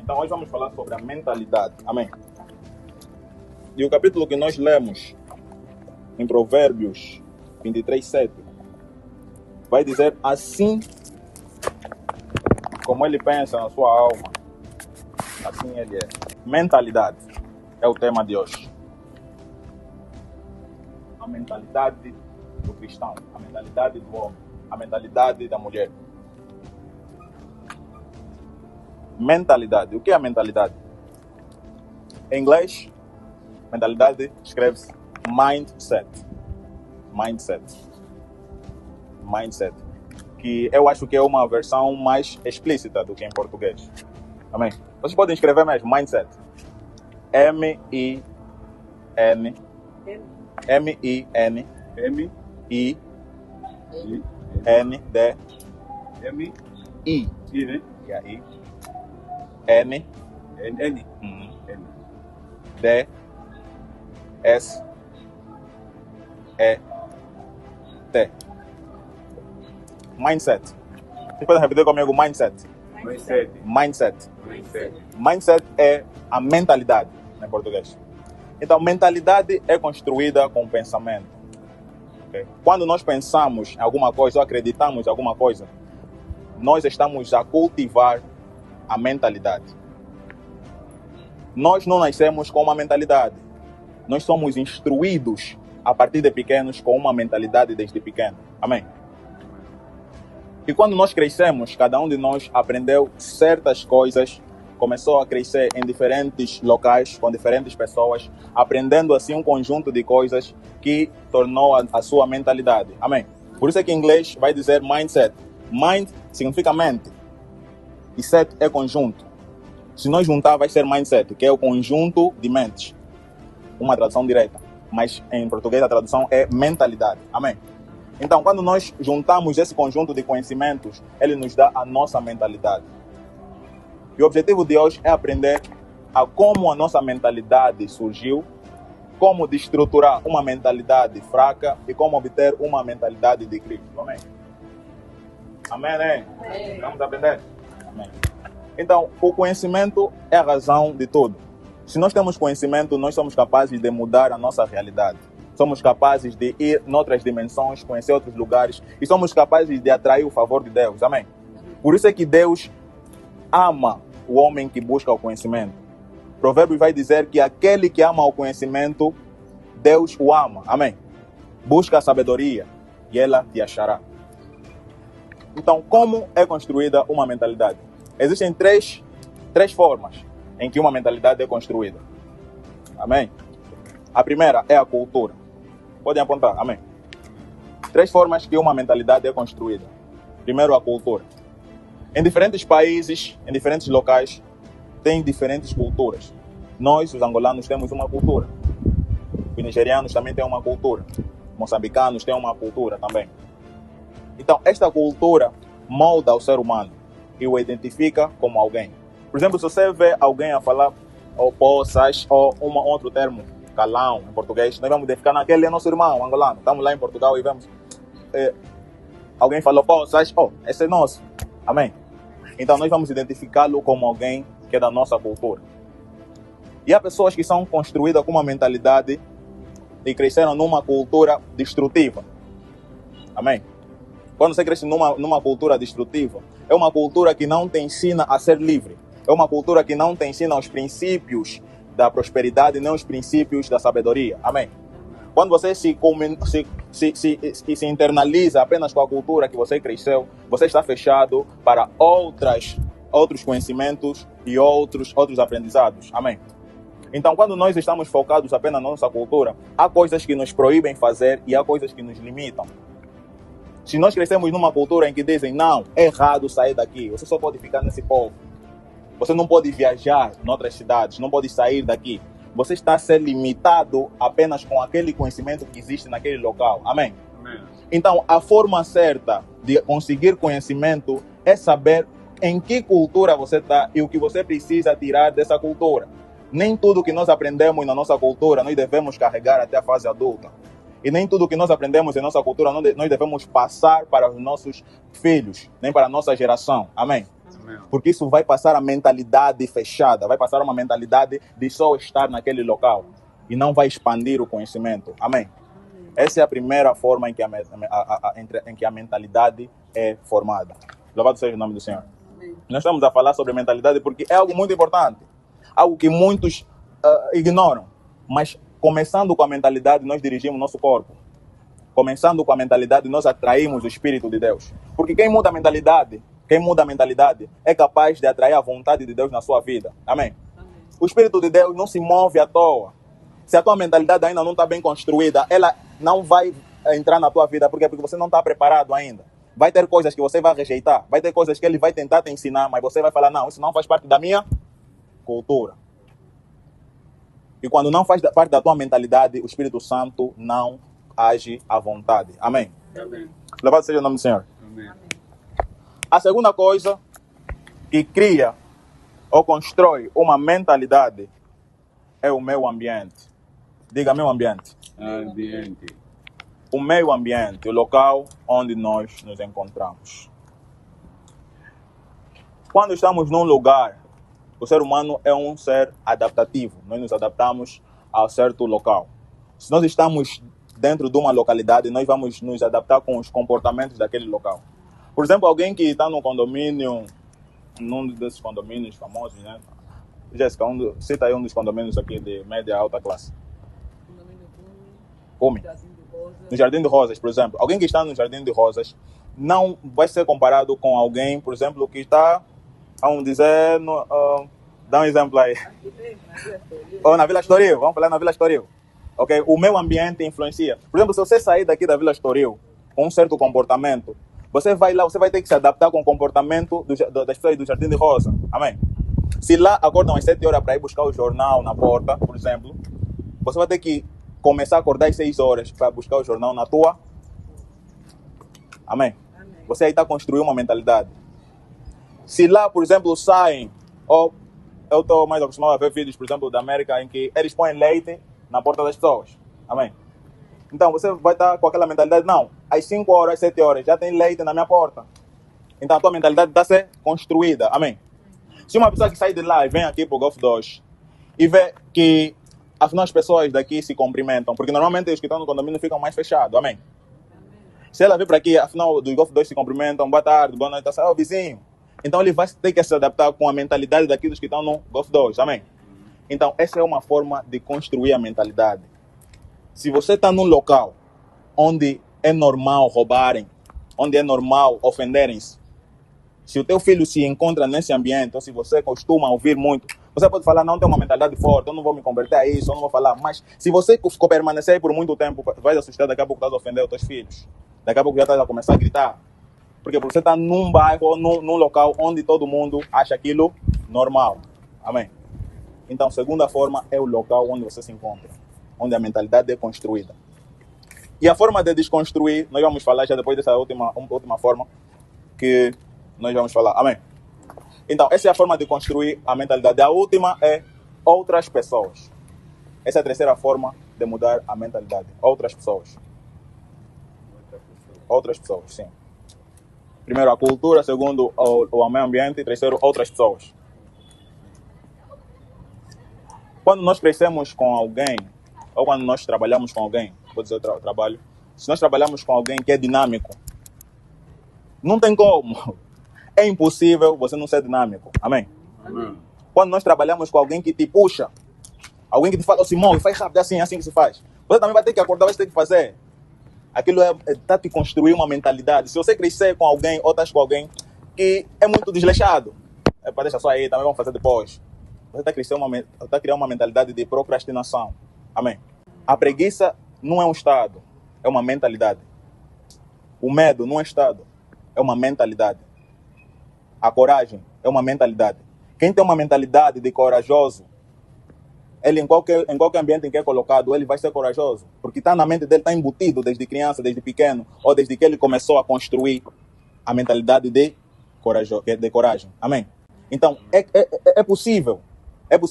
Então hoje vamos falar sobre a mentalidade. Amém. E o capítulo que nós lemos em Provérbios 23:7 vai dizer: assim como ele pensa na sua alma, assim ele é. Mentalidade é o tema de hoje. A mentalidade do cristão, a mentalidade do homem, a mentalidade da mulher. Mentalidade. O que é a mentalidade? Em inglês, mentalidade escreve-se mindset. Mindset. Mindset. Que eu acho que é uma versão mais explícita do que em português. Amém? Vocês podem escrever mesmo, mindset. M-I-N. M-I-N. M-I. N-D. M-I. I, né? E aí? N. N. D. S. E. T. Mindset. Vocês podem repetir comigo? Mindset. Mindset é a mentalidade, em português. Então, mentalidade é construída com pensamento. Okay? Quando nós pensamos em alguma coisa ou acreditamos em alguma coisa, nós estamos a cultivar a mentalidade. Nós não nascemos com uma mentalidade. Nós somos instruídos a partir de pequenos com uma mentalidade desde pequeno. Amém? E quando nós crescemos, cada um de nós aprendeu certas coisas, começou a crescer em diferentes locais, com diferentes pessoas, aprendendo assim um conjunto de coisas que tornou a sua mentalidade. Amém? Por isso é que em inglês vai dizer mindset. Mind significa mente. E set é conjunto. Se nós juntar, vai ser mindset, que é o conjunto de mentes. Uma tradução direta. Mas em português a tradução é mentalidade. Amém? Então, quando nós juntamos esse conjunto de conhecimentos, ele nos dá a nossa mentalidade. E o objetivo de hoje é aprender a como a nossa mentalidade surgiu, como destruturar uma mentalidade fraca e como obter uma mentalidade de Cristo. Amém? Amém, né? Vamos aprender? Amém. Então, o conhecimento é a razão de tudo. Se nós temos conhecimento, nós somos capazes de mudar a nossa realidade. Somos capazes de ir em outras dimensões, conhecer outros lugares e somos capazes de atrair o favor de Deus. Amém? Por isso é que Deus ama o homem que busca o conhecimento. Provérbios vai dizer que aquele que ama o conhecimento, Deus o ama. Amém? Busca a sabedoria e ela te achará. Então, como é construída uma mentalidade? Existem três formas em que uma mentalidade é construída. Amém? A primeira é a cultura. Podem apontar, amém? 3 formas que uma mentalidade é construída. Primeiro, a cultura. Em diferentes países, em diferentes locais, tem diferentes culturas. Nós, os angolanos, temos uma cultura. Os nigerianos também têm uma cultura. Os moçambicanos têm uma cultura também. Então, esta cultura molda o ser humano e o identifica como alguém. Por exemplo, se você vê alguém a falar ou poças ou outro termo, calão, em português, nós vamos identificar naquele é nosso irmão angolano. Estamos lá em Portugal e vemos alguém falou, poças, esse é nosso. Amém? Então, nós vamos identificá-lo como alguém que é da nossa cultura. E há pessoas que são construídas com uma mentalidade e cresceram numa cultura destrutiva. Amém? Quando você cresce numa cultura destrutiva, é uma cultura que não te ensina a ser livre. É uma cultura que não te ensina os princípios da prosperidade, nem os princípios da sabedoria. Amém? Quando você se internaliza apenas com a cultura que você cresceu, você está fechado para outros conhecimentos e outros aprendizados. Amém? Então, quando nós estamos focados apenas na nossa cultura, há coisas que nos proíbem fazer e há coisas que nos limitam. Se nós crescemos numa cultura em que dizem, não, é errado sair daqui, você só pode ficar nesse povo. Você não pode viajar em outras cidades, não pode sair daqui. Você está a ser limitado apenas com aquele conhecimento que existe naquele local. Amém? Amém. Então, a forma certa de conseguir conhecimento é saber em que cultura você está e o que você precisa tirar dessa cultura. Nem tudo que nós aprendemos na nossa cultura nós devemos carregar até a fase adulta. E nem tudo que nós aprendemos em nossa cultura nós devemos passar para os nossos filhos, nem para a nossa geração. Amém? Porque isso vai passar a mentalidade fechada, vai passar uma mentalidade de só estar naquele local e não vai expandir o conhecimento. Amém? Essa é a primeira forma em que em que a mentalidade é formada. Louvado seja o nome do Senhor. Amém. Nós estamos a falar sobre mentalidade porque é algo muito importante, algo que muitos ignoram. Mas começando com a mentalidade, nós dirigimos nosso corpo. Começando com a mentalidade, nós atraímos o Espírito de Deus. Porque quem muda a mentalidade é capaz de atrair a vontade de Deus na sua vida. Amém? Amém. O Espírito de Deus não se move à toa. Se a tua mentalidade ainda não está bem construída, ela não vai entrar na tua vida. Por quê? Porque você não está preparado ainda. Vai ter coisas que você vai rejeitar. Vai ter coisas que ele vai tentar te ensinar, mas você vai falar, não, isso não faz parte da minha cultura. E quando não faz parte da tua mentalidade, o Espírito Santo não age à vontade. Amém? Amém. Louvado seja o nome do Senhor. Amém. A segunda coisa que cria ou constrói uma mentalidade é o meio ambiente. Diga meio ambiente. Ambiente. O meio ambiente, o local onde nós nos encontramos. Quando estamos num lugar, o ser humano é um ser adaptativo. Nós nos adaptamos a certo local. Se nós estamos dentro de uma localidade, nós vamos nos adaptar com os comportamentos daquele local. Por exemplo, alguém que está num condomínio, num desses condomínios famosos, né? Jéssica, cita aí um dos condomínios aqui de média alta classe. Como? No Jardim de Rosas, por exemplo. Alguém que está no Jardim de Rosas não vai ser comparado com alguém, por exemplo, que está, vamos dizer, dá um exemplo aí. Ou na Vila Estoril, vamos falar na Vila Estoril. Okay? O meio ambiente influencia. Por exemplo, se você sair daqui da Vila Estoril com um certo comportamento, você vai lá, você vai ter que se adaptar com o comportamento das pessoas do Jardim de Rosa. Amém? Se lá acordam às 7 horas para ir buscar o jornal na porta, por exemplo, você vai ter que começar a acordar às 6 horas para buscar o jornal na tua. Amém? Amém. Você aí está construindo uma mentalidade. Se lá, por exemplo, saem, ou eu estou mais acostumado a ver vídeos, por exemplo, da América, em que eles põem leite na porta das pessoas. Amém? Então você vai estar com aquela mentalidade, não, às 5 horas, às 7 horas, já tem leite na minha porta. Então a tua mentalidade está a ser construída. Amém? Se uma pessoa que sai de lá e vem aqui para o Golf 2 e vê que afinal as pessoas daqui se cumprimentam, porque normalmente os que estão no condomínio ficam mais fechados. Amém? Se ela vir para aqui, afinal dos Golf 2 se cumprimentam, boa tarde, boa noite, tá, vizinho. Então ele vai ter que se adaptar com a mentalidade daqueles que estão no Golf 2. Amém? Então essa é uma forma de construir a mentalidade. Se você está num local onde é normal roubarem, onde é normal ofenderem-se, se o teu filho se encontra nesse ambiente, ou se você costuma ouvir muito, você pode falar, não, tenho uma mentalidade forte, eu não vou me converter a isso, eu não vou falar. Mas se você permanecer aí por muito tempo, vai assustar, daqui a pouco estás a ofender os teus filhos. Daqui a pouco já estás a começar a gritar. Porque você está num bairro ou num local onde todo mundo acha aquilo normal. Amém? Então, a segunda forma é o local onde você se encontra, onde a mentalidade é construída. E a forma de desconstruir, nós vamos falar já depois dessa última forma que nós vamos falar. Amém? Então, essa é a forma de construir a mentalidade. A última é outras pessoas. Essa é a terceira forma de mudar a mentalidade. Outras pessoas. Outras pessoas, sim. Primeiro, a cultura. Segundo, o meio ambiente. Terceiro, outras pessoas. Quando nós crescemos com alguém, ou quando nós trabalhamos com alguém, vou dizer o trabalho, se nós trabalhamos com alguém que é dinâmico, não tem como. É impossível você não ser dinâmico. Amém? Amém. Quando nós trabalhamos com alguém que te puxa, alguém que te fala, Simão, faz rápido, assim que se faz. Você também vai ter que acordar, vai ter que fazer. Aquilo tá te construir uma mentalidade. Se você crescer com alguém, ou estás com alguém que é muito desleixado, para deixar só aí, também vamos fazer depois. Você está criando uma mentalidade de procrastinação. Amém? A preguiça não é um estado, é uma mentalidade. O medo não é estado, é uma mentalidade. A coragem é uma mentalidade. Quem tem uma mentalidade de corajoso, ele em qualquer ambiente em que é colocado, ele vai ser corajoso. Porque está na mente dele, está embutido desde criança, desde pequeno, ou desde que ele começou a construir a mentalidade de coragem. Amém? Então, é possível. É possível